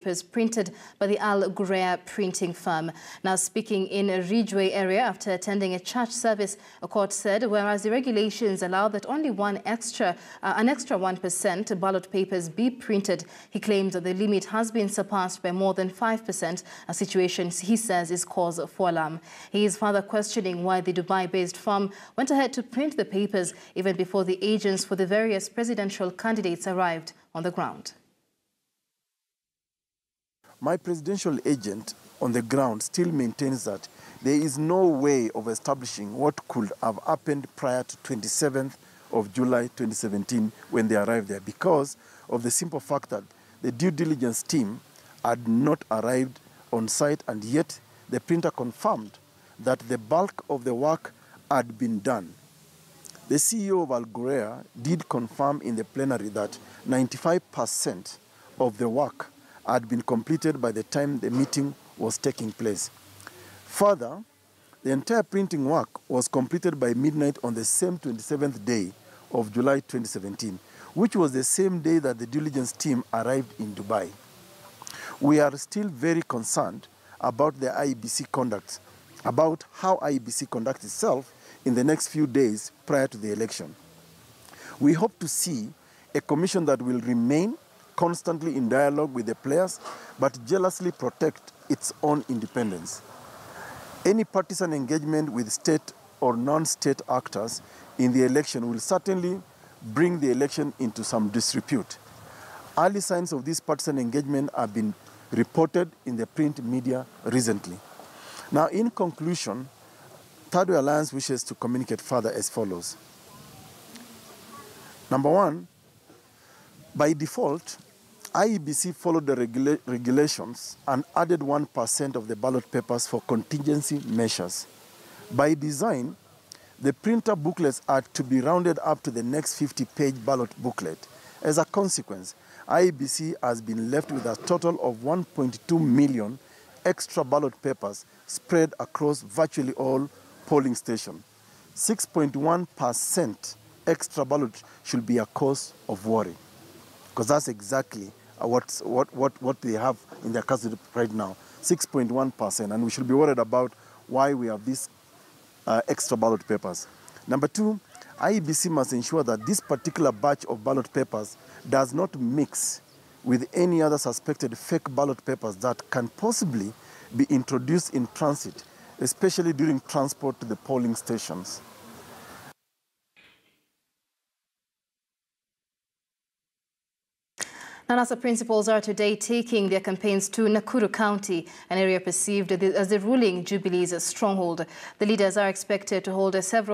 Papers printed by the Thirdway printing firm. Now speaking in a Ridgeway area after attending a church service, Aukot said whereas the regulations allow that only an extra 1% ballot papers be printed, he claims that the limit has been surpassed by more than 5%, a situation he says is cause for alarm. He is further questioning why the Dubai-based firm went ahead to print the papers even before the agents for the various presidential candidates arrived on the ground. My presidential agent on the ground still maintains that there is no way of establishing what could have happened prior to 27th of July 2017 when they arrived there, because of the simple fact that the due diligence team had not arrived on site, and yet the printer confirmed that the bulk of the work had been done. The CEO of Ekuru did confirm in the plenary that 95% of the work had been completed by the time the meeting was taking place. Further, the entire printing work was completed by midnight on the same 27th day of July 2017, which was the same day that the diligence team arrived in Dubai. We are still very concerned about the IEBC conduct, about how IEBC conducts itself in the next few days prior to the election. We hope to see a commission that will remain constantly in dialogue with the players, but jealously protect its own independence. Any partisan engagement with state or non-state actors in the election will certainly bring the election into some disrepute. Early signs of this partisan engagement have been reported in the print media recently. Now, in conclusion, Thirdway Alliance wishes to communicate further as follows. Number one, by default, IEBC followed the regulations and added 1% of the ballot papers for contingency measures. By design, the printer booklets are to be rounded up to the next 50-page ballot booklet. As a consequence, IEBC has been left with a total of 1.2 million extra ballot papers spread across virtually all polling stations. 6.1% extra ballot should be a cause of worry, because that's exactly what they have in their custody right now, 6.1%, and we should be worried about why we have these extra ballot papers. Number two, IEBC must ensure that this particular batch of ballot papers does not mix with any other suspected fake ballot papers that can possibly be introduced in transit, especially during transport to the polling stations. NASA principals are today taking their campaigns to Ekuru County, an area perceived as the ruling Jubilee's stronghold. The leaders are expected to hold several